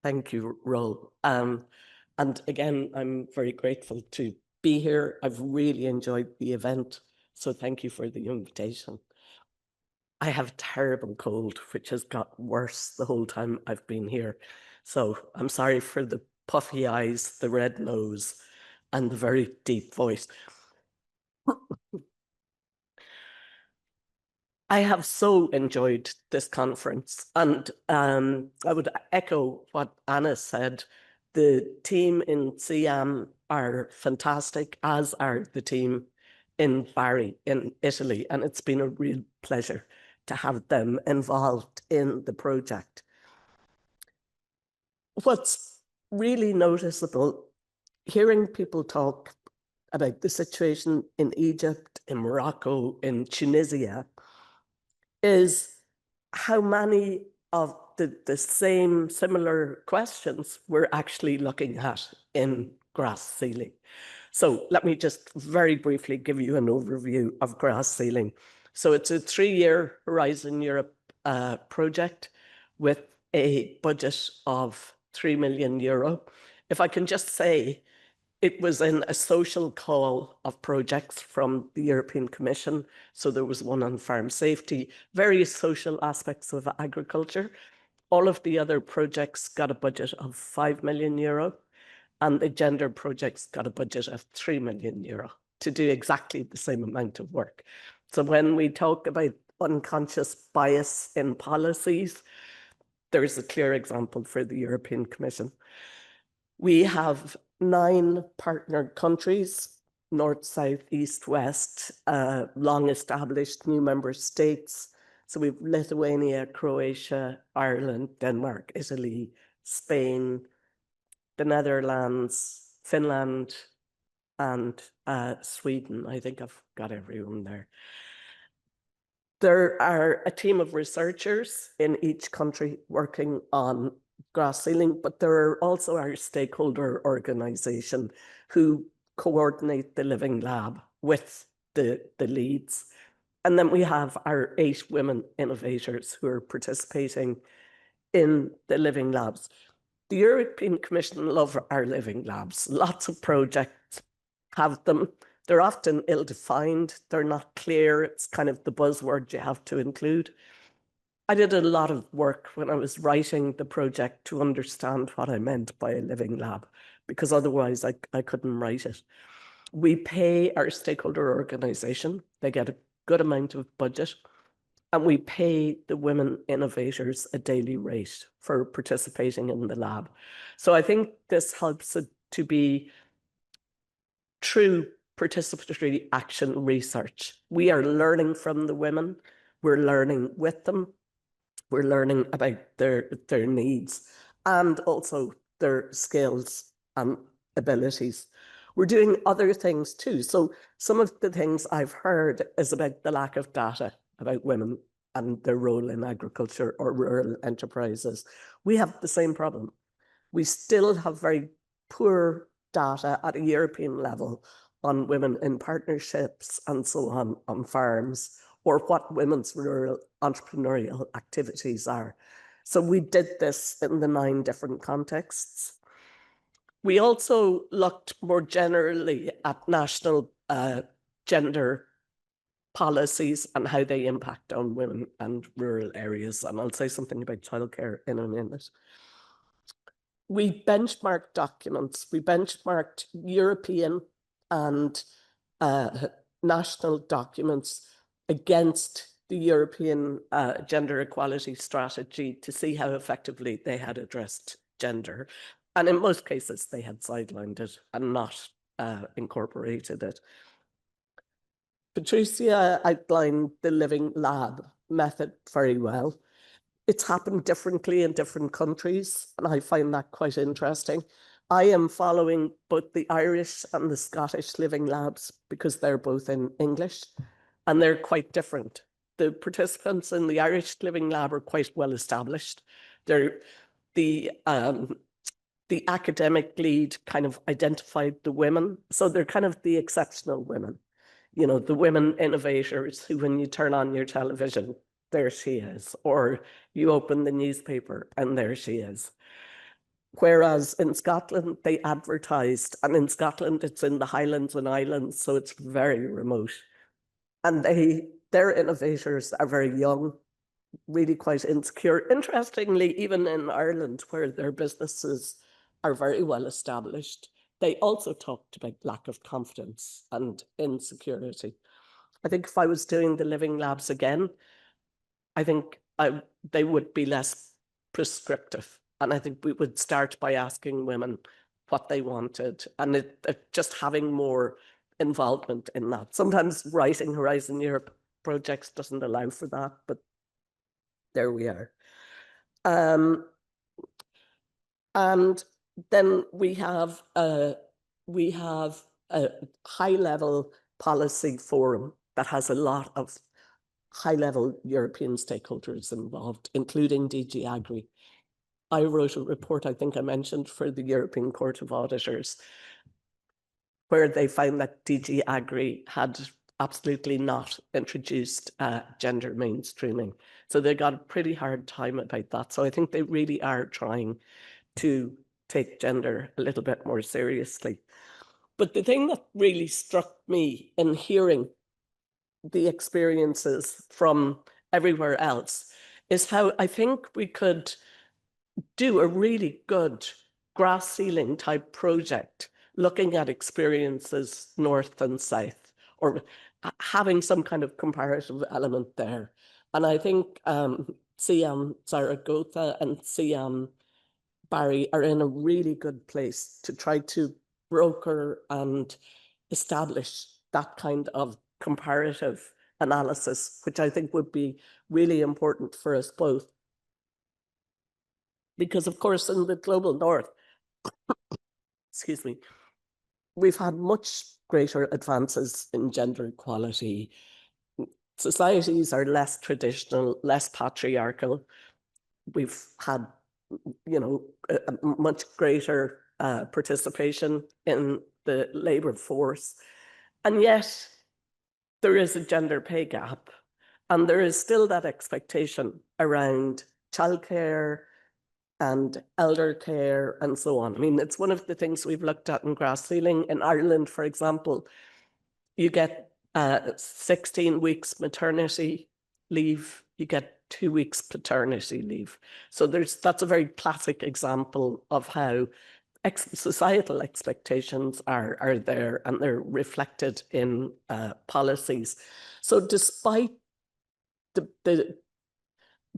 Thank you, Roel. And again, I'm very grateful to be here. I've really enjoyed the event, so thank you for the invitation. I have a terrible cold, which has got worse the whole time I've been here. So I'm sorry for the puffy eyes, the red nose, and the very deep voice. I have so enjoyed this conference, and I would echo what Anna said. The team in CIHEAM are fantastic, as are the team in Bari in Italy, and it's been a real pleasure to have them involved in the project. What's really noticeable, hearing people talk about the situation in Egypt, in Morocco, in Tunisia, is how many of the same similar questions we're actually looking at in grass sealing. So let me just very briefly give you an overview of grass sealing. So it's a 3-year Horizon Europe project with a budget of €3 million. If I can just say, it was in a social call of projects from the European Commission. So there was one on farm safety, various social aspects of agriculture. All of the other projects got a budget of €5 million, and the gender projects got a budget of €3 million to do exactly the same amount of work. So when we talk about unconscious bias in policies, there is a clear example for the European Commission. We have 9 partner countries, north, south, east, west, long established new member states. So we have Lithuania, Croatia, Ireland, Denmark, Italy, Spain, the Netherlands, Finland, and Sweden. I think I've got everyone there. There are a team of researchers in each country working on grass sealing, but there are also our stakeholder organization who coordinate the Living Lab with the leads. And then we have our 8 women innovators who are participating in the Living Labs. The European Commission love our Living Labs. Lots of projects have them. They're often ill-defined. They're not clear. It's kind of the buzzword you have to include. I did a lot of work when I was writing the project to understand what I meant by a living lab, because otherwise I couldn't write it. We pay our stakeholder organization. They get a good amount of budget, and we pay the women innovators a daily rate for participating in the lab. So I think this helps it to be true participatory action research. We are learning from the women. We're learning with them. We're learning about their needs and also their skills and abilities. We're doing other things too. So some of the things I've heard is about the lack of data about women and their role in agriculture or rural enterprises. We have the same problem. We still have very poor data at a European level on women in partnerships and so on farms, or what women's rural entrepreneurial activities are. So we did this in the 9 different contexts. We also looked more generally at national gender policies and how they impact on women and rural areas. And I'll say something about childcare in a minute. We benchmarked documents. We benchmarked European and national documents against the European gender equality strategy to see how effectively they had addressed gender. And in most cases, they had sidelined it and not incorporated it. Patricia outlined the Living Lab method very well. It's happened differently in different countries, and I find that quite interesting. I am following both the Irish and the Scottish Living Labs because they're both in English, and they're quite different. The participants in the Irish Living Lab are quite well established. They're the academic lead kind of identified the women, so they're kind of the exceptional women. You know, the women innovators who, when you turn on your television, there she is, or you open the newspaper and there she is. Whereas in Scotland, they advertised, and in Scotland, it's in the Highlands and Islands, so it's very remote. And their innovators are very young, really quite insecure. Interestingly, even in Ireland, where their businesses are very well established, they also talked about lack of confidence and insecurity. I think if I was doing the living labs again, I think they would be less prescriptive. And I think we would start by asking women what they wanted, and just having more involvement in that. Sometimes writing Horizon Europe projects doesn't allow for that, but there we are. And then we have a high-level policy forum that has a lot of high-level European stakeholders involved, including DG Agri. I wrote a report, I think I mentioned, for the European Court of Auditors, where they found that DG Agri had absolutely not introduced gender mainstreaming. So they got a pretty hard time about that. So I think they really are trying to take gender a little bit more seriously. But the thing that really struck me in hearing the experiences from everywhere else is how I think we could do a really good grass sealing type project, looking at experiences north and south, or having some kind of comparative element there. And I think CIHEAM Zaragoza and CIHEAM Barry are in a really good place to try to broker and establish that kind of comparative analysis, which I think would be really important for us both. Because, of course, in the global north, excuse me, we've had much greater advances in gender equality. Societies are less traditional, less patriarchal. We've had, you know, a much greater participation in the labour force. And yet there is a gender pay gap, and there is still that expectation around childcare and elder care and so on. I mean, it's one of the things we've looked at in grass sealing. In Ireland, for example, you get 16 weeks maternity leave, you get 2 weeks paternity leave. So that's a very classic example of how societal expectations are there, and they're reflected in policies. So despite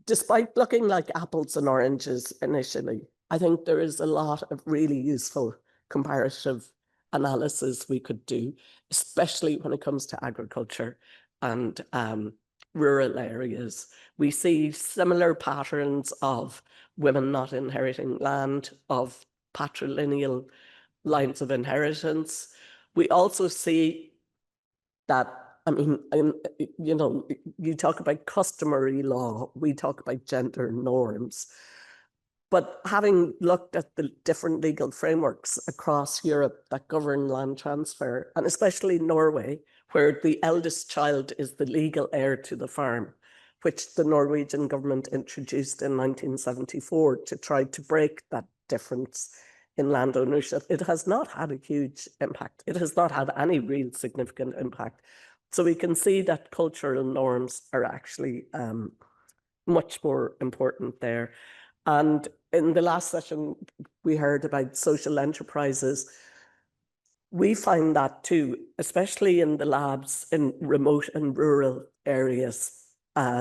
despite looking like apples and oranges initially, I think there is a lot of really useful comparative analysis we could do, especially when it comes to agriculture and rural areas. We see similar patterns of women not inheriting land, of patrilineal lines of inheritance. We also see that, I mean, you know, you talk about customary law, we talk about gender norms. But having looked at the different legal frameworks across Europe that govern land transfer, and especially Norway, where the eldest child is the legal heir to the farm, which the Norwegian government introduced in 1974 to try to break that difference in land ownership, it has not had a huge impact. It has not had any real significant impact. So we can see that cultural norms are actually much more important there. And in the last session, we heard about social enterprises. We find that too, especially in the labs in remote and rural areas.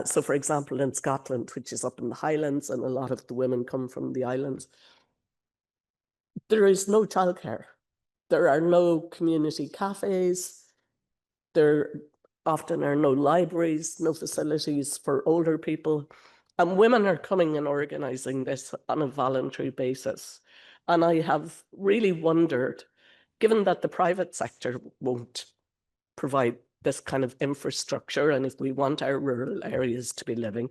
So for example, in Scotland, which is up in the Highlands, and a lot of the women come from the islands, there is no childcare. There are no community cafes. There often are no libraries, no facilities for older people. And women are coming and organizing this on a voluntary basis. And I have really wondered, given that the private sector won't provide this kind of infrastructure, and if we want our rural areas to be living,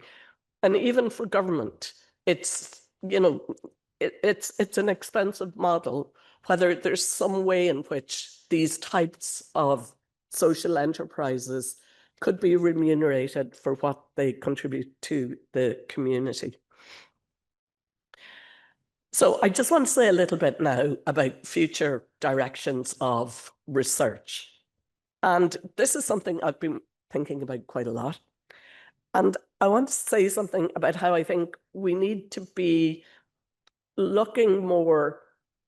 and even for government, it's, you know, it's an expensive model, whether there's some way in which these types of social enterprises could be remunerated for what they contribute to the community. So I just want to say a little bit now about future directions of research. And this is something I've been thinking about quite a lot. And I want to say something about how I think we need to be looking more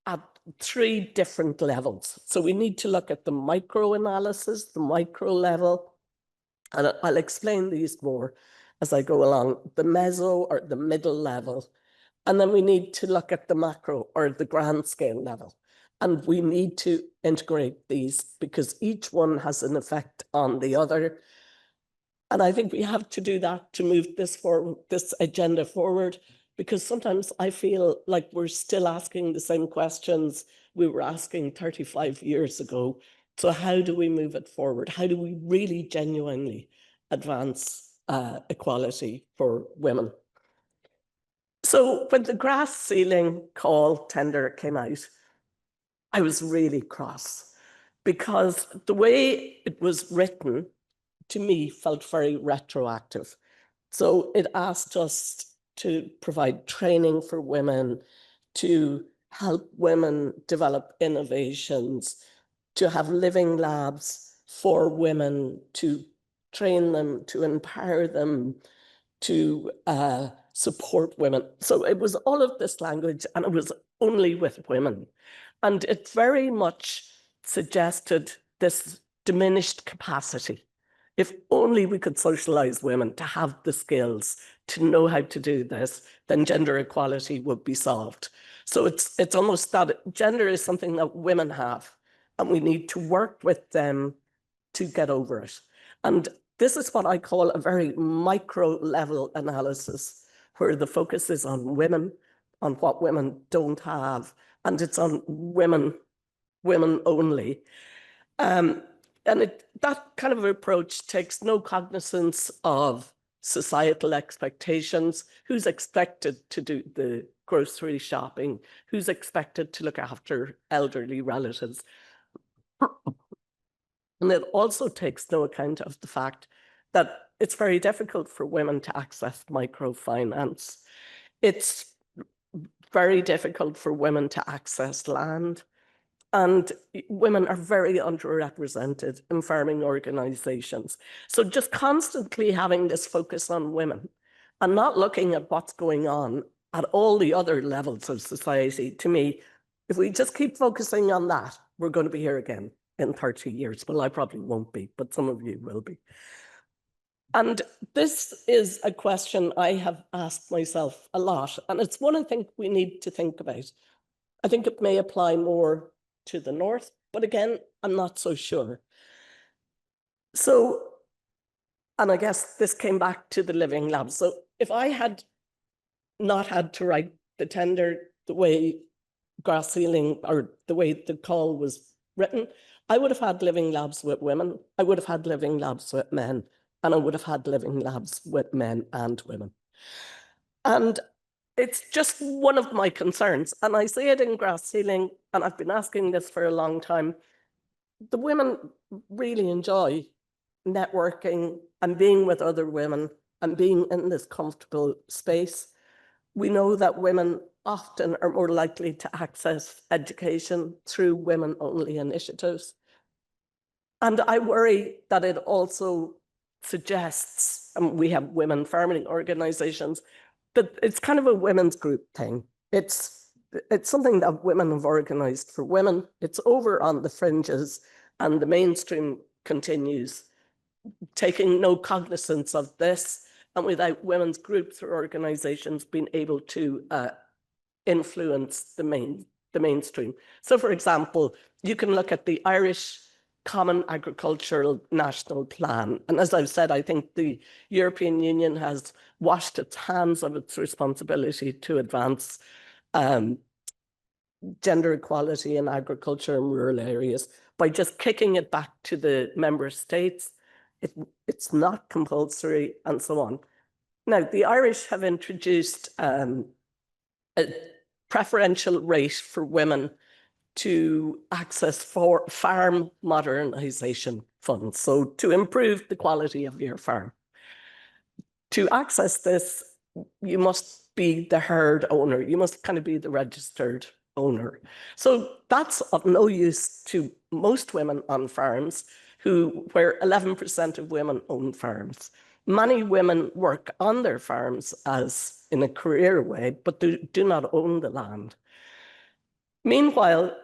at 3 different levels. So we need to look at the micro analysis, the micro level, and I'll explain these more as I go along, the meso or the middle level. And then we need to look at the macro or the grand scale level. And we need to integrate these because each one has an effect on the other. And I think we have to do that to move this agenda forward, because sometimes I feel like we're still asking the same questions we were asking 35 years ago. So how do we move it forward? How do we really genuinely advance equality for women? So when the grass ceiling call tender came out, I was really cross because the way it was written to me felt very retroactive. So it asked us to provide training for women, to help women develop innovations, to have living labs for women, to train them, to empower them, to support women. So it was all of this language, and it was only with women. And it very much suggested this diminished capacity. If only we could socialize women to have the skills to know how to do this, then gender equality would be solved. So it's almost that gender is something that women have, and we need to work with them to get over it. And this is what I call a very micro level analysis, where the focus is on women, on what women don't have, and it's on women only. And that kind of approach takes no cognizance of societal expectations, who's expected to do the grocery shopping, who's expected to look after elderly relatives. And it also takes no account of the fact that it's very difficult for women to access microfinance. It's very difficult for women to access land. And women are very underrepresented in farming organizations. So just constantly having this focus on women and not looking at what's going on at all the other levels of society, to me, if we just keep focusing on that, we're going to be here again in 30 years. Well, I probably won't be, but some of you will be. And this is a question I have asked myself a lot, and it's one I think we need to think about. I think it may apply more to the north, but again, I'm not so sure. So, and I guess this came back to the living lab. So if I had not had to write the tender the way grass ceiling or the way the call was written, I would have had living labs with women, I would have had living labs with men, and I would have had living labs with men and women. And it's just one of my concerns. And I see it in grass ceiling, and I've been asking this for a long time. The women really enjoy networking and being with other women and being in this comfortable space. We know that women often are more likely to access education through women-only initiatives. And I worry that it also suggests, and we have women farming organizations, that it's kind of a women's group thing. It's something that women have organized for women. It's over on the fringes, and the mainstream continues, taking no cognizance of this, and without women's groups or organizations being able to influence the mainstream. So, for example, you can look at the Irish Common Agricultural National Plan. And as I've said, I think the European Union has washed its hands of its responsibility to advance gender equality in agriculture in rural areas by just kicking it back to the member states. It's not compulsory and so on. Now, the Irish have introduced a preferential rate for women to access for farm modernization funds, so to improve the quality of your farm. To access this, you must be the herd owner. You must kind of be the registered owner. So that's of no use to most women on farms where 11% of women own farms. Many women work on their farms as in a career way, but do not own the land. Meanwhile,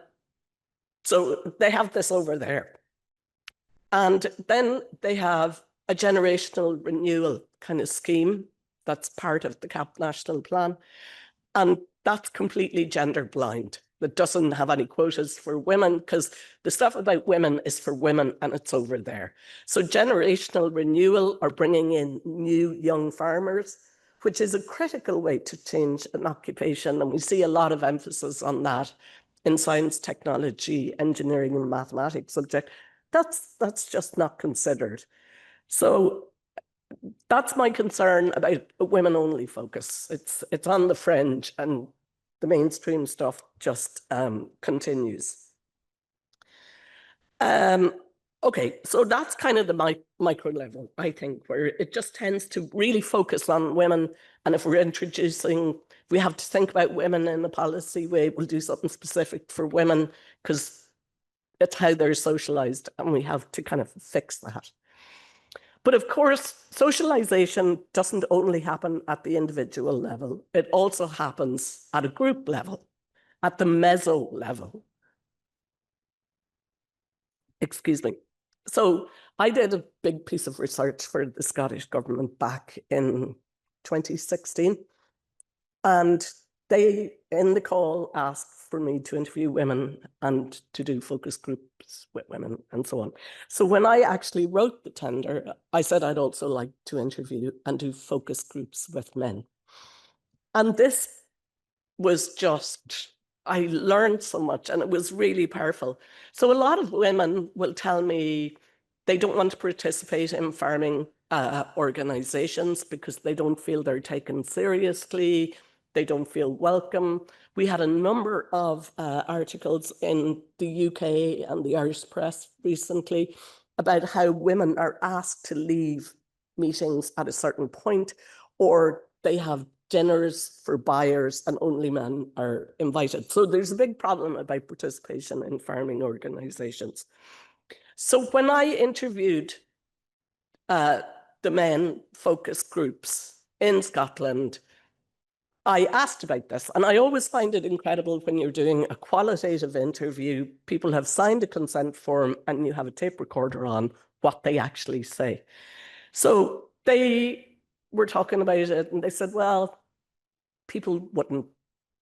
so they have this over there. And then they have a generational renewal kind of scheme that's part of the CAP National Plan. And that's completely gender blind. That doesn't have any quotas for women because the stuff about women is for women and it's over there. So generational renewal or bringing in new young farmers, which is a critical way to change an occupation. And we see a lot of emphasis on that in science, technology, engineering, and mathematics subject. That's just not considered. So that's my concern about a women-only focus. It's on the fringe, and the mainstream stuff just continues. Okay, so that's kind of the micro level, I think, where it just tends to really focus on women. And if we have to think about women in a policy way, we'll do something specific for women because it's how they're socialized, and we have to kind of fix that. But of course, socialization doesn't only happen at the individual level. It also happens at a group level, at the meso level. Excuse me. So I did a big piece of research for the Scottish government back in 2016. And they, in the call, asked for me to interview women and to do focus groups with women and so on. So when I actually wrote the tender, I said I'd also like to interview and do focus groups with men. And this was just, I learned so much and it was really powerful. So a lot of women will tell me they don't want to participate in farming organizations because they don't feel they're taken seriously. They don't feel welcome. We had a number of articles in the UK and the Irish press recently about how women are asked to leave meetings at a certain point, or they have dinners for buyers and only men are invited. So there's a big problem about participation in farming organizations. So when I interviewed the men focus groups in Scotland, I asked about this, and I always find it incredible when you're doing a qualitative interview, people have signed a consent form and you have a tape recorder on what they actually say. So they were talking about it and they said, well, people wouldn't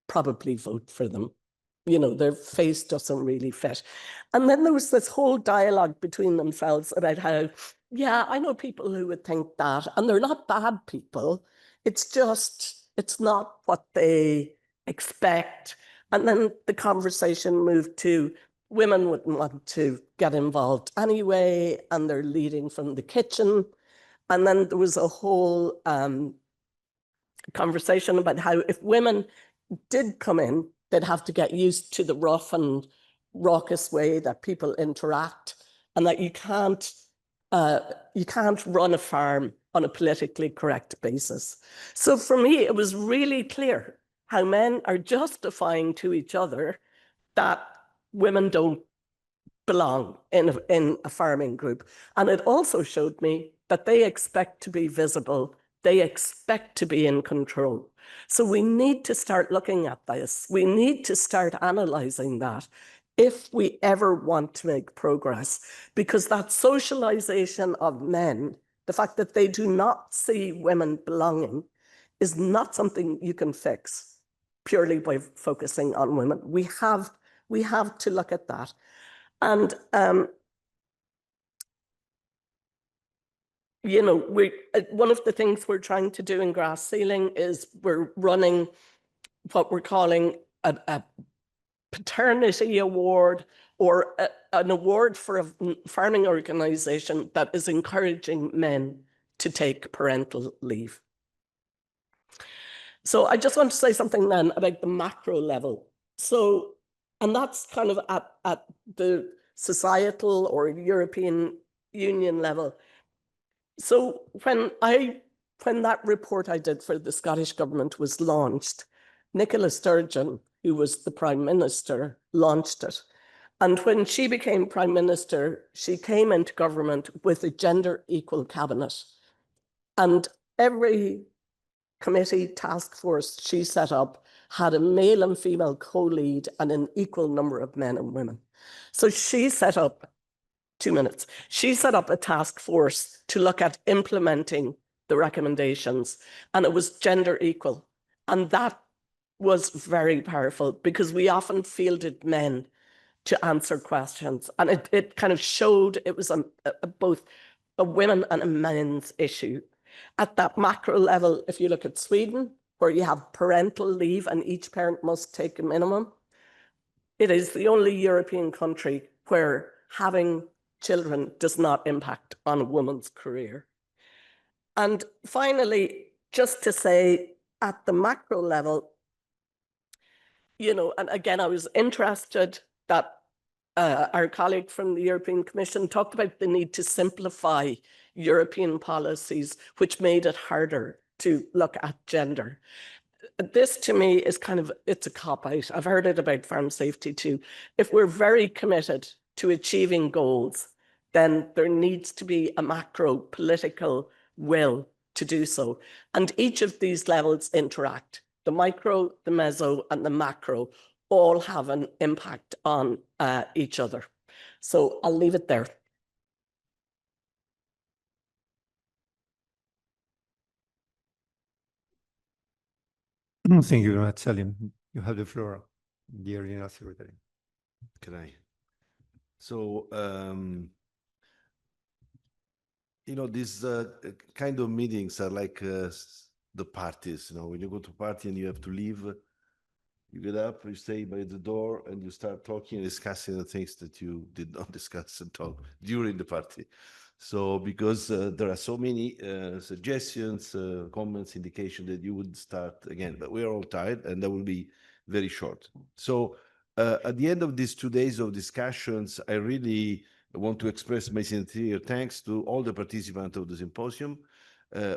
probably vote for them. You know, their face doesn't really fit. And then there was this whole dialogue between themselves about how, yeah, I know people who would think that, and they're not bad people. It's just, it's not what they expect. And then the conversation moved to women wouldn't want to get involved anyway, and they're leading from the kitchen. And then there was a whole conversation about how if women did come in, they'd have to get used to the rough and raucous way that people interact, and that you can't run a farm on a politically correct basis. So for me, it was really clear how men are justifying to each other that women don't belong in a farming group. And it also showed me that they expect to be visible. They expect to be in control. So we need to start looking at this. We need to start analyzing that if we ever want to make progress, because that socialization of men, the fact that they do not see women belonging, is not something you can fix purely by focusing on women. We have to look at that. And you know, one of the things we're trying to do in grass sealing is we're running what we're calling a paternity award, or an award for a farming organization that is encouraging men to take parental leave. So I just want to say something then about the macro level. So, and that's kind of at the societal or European Union level. So when I when that report I did for the Scottish government was launched, Nicola Sturgeon, who was the Prime Minister, launched it. And when she became Prime Minister, she came into government with a gender equal cabinet. And every committee task force she set up had a male and female co-lead and an equal number of men and women. So she set up, 2 minutes, she set up a task force to look at implementing the recommendations, and it was gender equal. And that was very powerful because we often fielded men to answer questions. And it kind of showed it was both a women and a men's issue. At that macro level, if you look at Sweden, where you have parental leave and each parent must take a minimum, it is the only European country where having children does not impact on a woman's career. And finally, just to say at the macro level, and again, I was interested that our colleague from the European Commission talked about the need to simplify European policies, which made it harder to look at gender. This to me is it's a cop-out. I've heard it about farm safety too. If we're very committed to achieving goals, then there needs to be a macro political will to do so. And each of these levels interact. The micro, the meso, and the macro all have an impact on each other. So I'll leave it there. Thank you very much, Salim. You have the floor, dear General Secretary. Can I? So, these kind of meetings are like the parties. When you go to a party and you have to leave, you get up, you stay by the door, and you start talking and discussing the things that you did not discuss and talk during the party. So, because there are so many suggestions, comments, indication that you would start again, but we are all tired, and that will be very short. So, at the end of these 2 days of discussions, I really want to express my sincere thanks to all the participants of the symposium,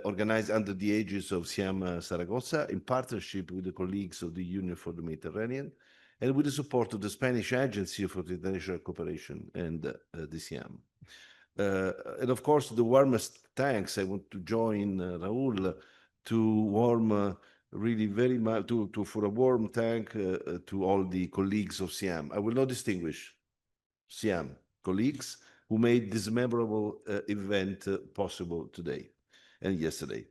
organized under the aegis of CIHEAM Zaragoza in partnership with the colleagues of the Union for the Mediterranean and with the support of the Spanish Agency for International Cooperation and the CIHEAM. And of course, the warmest thanks, I want to join Raul to warm really very much for a warm thank to all the colleagues of CIHEAM. I will not distinguish CIHEAM colleagues who made this memorable event possible today and yesterday.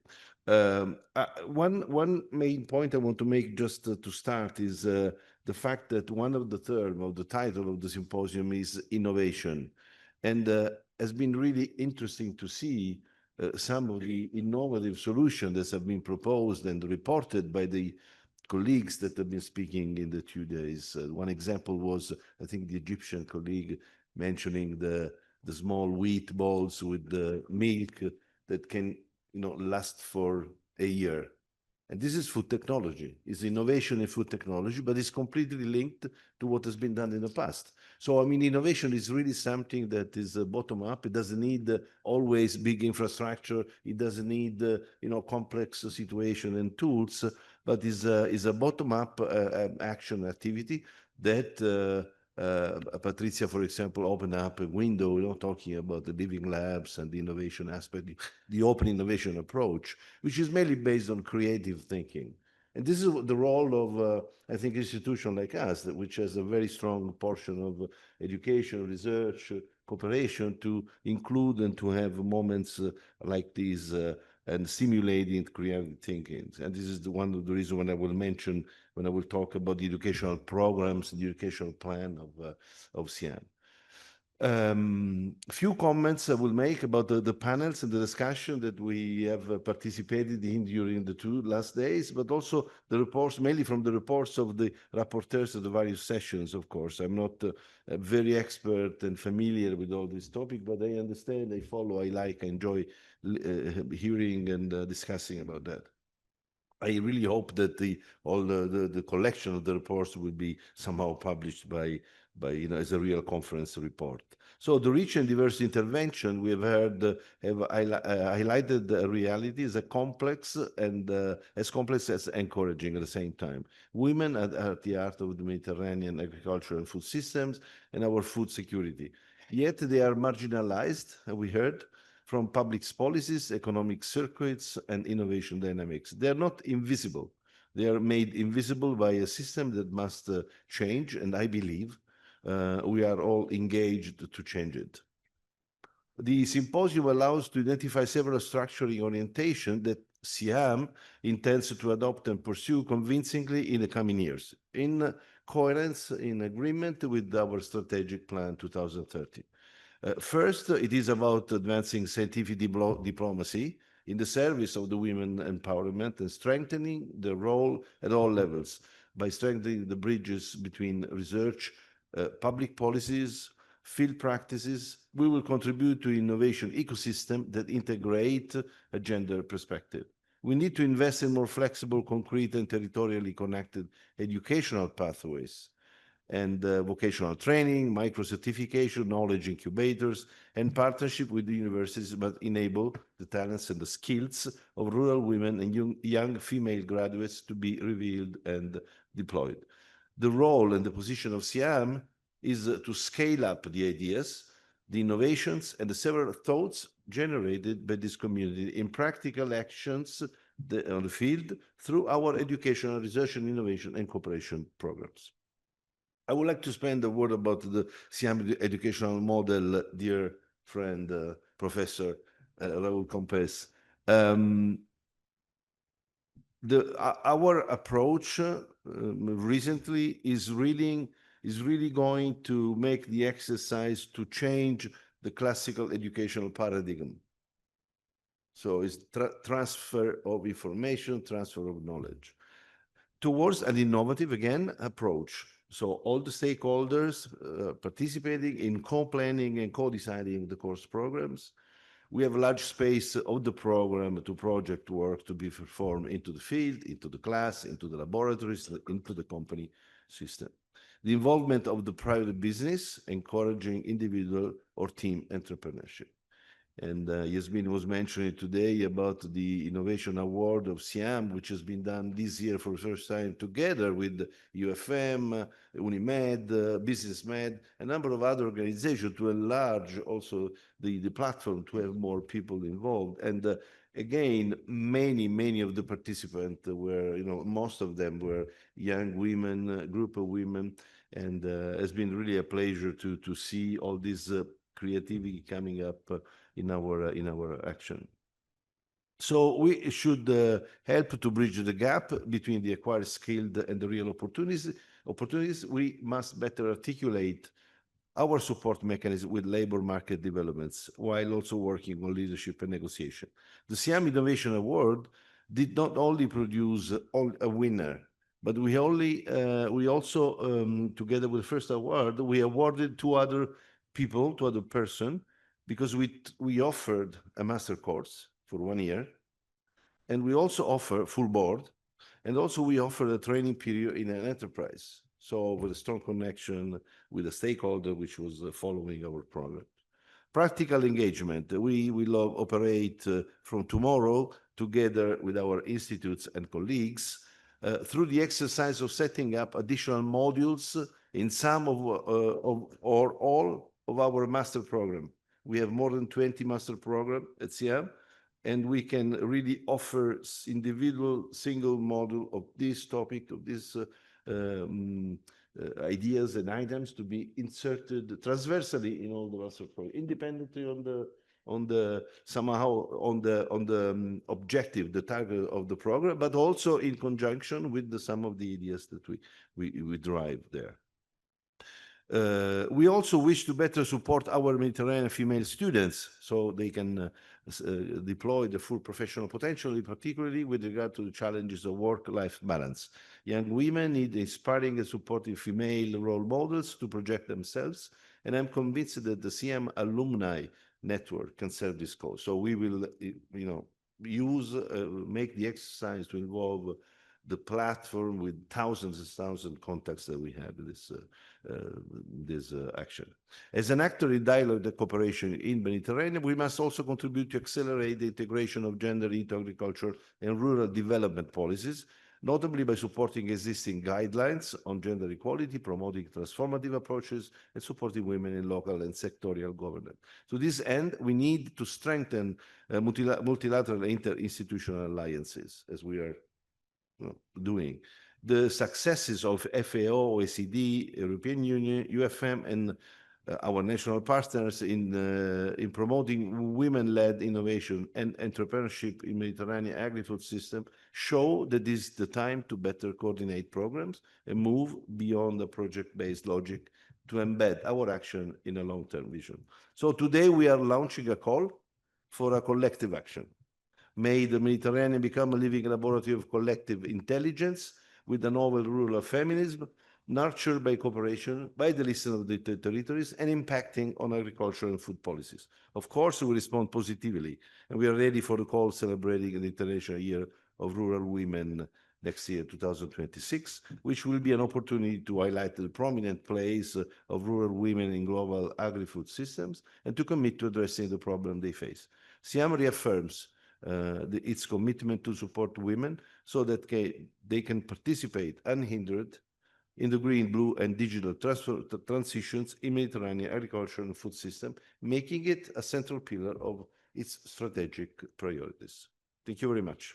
One main point I want to make just to start is the fact that one of the terms of the title of the symposium is innovation. And has been really interesting to see some of the innovative solutions that have been proposed and reported by the colleagues that have been speaking in the 2 days. One example was, I think, the Egyptian colleague mentioning the small wheat balls with the milk that can last for a year. And this is food technology. It's innovation in food technology, but it's completely linked to what has been done in the past. So, innovation is really something that is bottom up. It doesn't need always big infrastructure. It doesn't need, complex situation and tools, but is a bottom up action activity that Patricia, for example, opened up a window, talking about the living labs and the innovation aspect, the open innovation approach, which is mainly based on creative thinking. And this is the role of, I think, institution like us, which has a very strong portion of education, research, cooperation to include and to have moments like these and stimulating creative thinking. And this is one of the reasons when I will mention, when I will talk about the educational programs, the educational plan of CIHEAM. Few comments I will make about the panels and the discussion that we have participated in during the 2 last days, but also the reports, mainly from the reports of the rapporteurs of the various sessions, of course. I'm not very expert and familiar with all this topic, but I understand, I follow, I enjoy hearing and discussing about that. I really hope that all the collection of the reports will be somehow published by as a real conference report. So the rich and diverse intervention we have heard have highlighted the reality as a complex and as complex as encouraging at the same time. Women at the heart of the Mediterranean agriculture and food systems and our food security. Yet they are marginalized, we heard, from public policies, economic circuits, and innovation dynamics. They are not invisible. They are made invisible by a system that must change, and I believe we are all engaged to change it. The symposium allows to identify several structuring orientations that CIHEAM intends to adopt and pursue convincingly in the coming years, in coherence, in agreement with our strategic plan 2030. First, it is about advancing scientific diplomacy in the service of the women empowerment and strengthening the role at all levels by strengthening the bridges between research, public policies, field practices. We will contribute to innovation ecosystem that integrate a gender perspective. We need to invest in more flexible, concrete, and territorially connected educational pathways and vocational training, micro-certification, knowledge incubators, and partnership with the universities that enable the talents and the skills of rural women and young female graduates to be revealed and deployed. The role and the position of CIAM is to scale up the ideas, the innovations, and the several thoughts generated by this community in practical actions on the field through our educational research and innovation and cooperation programs. I would like to spend a word about the CIAM educational model, dear friend, Professor Raúl Compés. Our approach recently is really going to make the exercise to change the classical educational paradigm. So it's transfer of information, transfer of knowledge, towards an innovative, again, approach. So all the stakeholders participating in co-planning and co-deciding the course programs. We have large space of the program to project work to be performed into the field, into the class, into the laboratories, into the company system. The involvement of the private business, encouraging individual or team entrepreneurship. And Yasmin was mentioning today about the Innovation Award of CIAM, which has been done this year for the first time together with UFM, Unimed, BusinessMed, a number of other organizations to enlarge also the platform to have more people involved. And again, many of the participants were, most of them were young women, a group of women, and it's been really a pleasure to see all this creativity coming up in our action. So we should help to bridge the gap between the acquired skilled and the real opportunities. We must better articulate our support mechanism with labor market developments while also working on leadership and negotiation. The CIAM Innovation Award did not only produce a winner, but we also, together with the first award, we awarded two other persons, because we offered a master course for 1 year, and we also offer full board, and also we offer a training period in an enterprise. So with a strong connection with a stakeholder, which was following our program. Practical engagement. We will operate from tomorrow together with our institutes and colleagues through the exercise of setting up additional modules in some or all of our master program. We have more than 20 master programs at CIAM, and we can really offer individual single module of this topic, of these ideas and items to be inserted transversally in all the master programs, independently on the objective, the target of the program, but also in conjunction with some of the ideas that we drive there. We also wish to better support our Mediterranean female students so they can deploy the full professional potential, particularly with regard to the challenges of work-life balance. Young women need inspiring and supportive female role models to project themselves, and I'm convinced that the CIAM alumni network can serve this cause. So we will, make the exercise to involve the platform with thousands and thousands of contacts that we have in this action. As an actor in dialogue and cooperation in Mediterranean, we must also contribute to accelerate the integration of gender into agriculture and rural development policies, notably by supporting existing guidelines on gender equality, promoting transformative approaches, and supporting women in local and sectorial governance. To this end, we need to strengthen multilateral and interinstitutional alliances, as we are doing. The successes of FAO, OECD, European Union, UFM, and our national partners in promoting women-led innovation and entrepreneurship in Mediterranean agri-food system show that this is the time to better coordinate programs and move beyond the project-based logic to embed our action in a long-term vision. So today we are launching a call for a collective action. May the Mediterranean become a living laboratory of collective intelligence with a novel rule of feminism, nurtured by cooperation, by the listen of the territories, and impacting on agriculture and food policies. Of course, we respond positively, and we are ready for the call celebrating the International Year of Rural Women next year, 2026, which will be an opportunity to highlight the prominent place of rural women in global agri-food systems and to commit to addressing the problem they face. CIHEAM reaffirms its commitment to support women so that they can participate unhindered in the green, blue, and digital transitions in Mediterranean agriculture and food system, making it a central pillar of its strategic priorities. Thank you very much.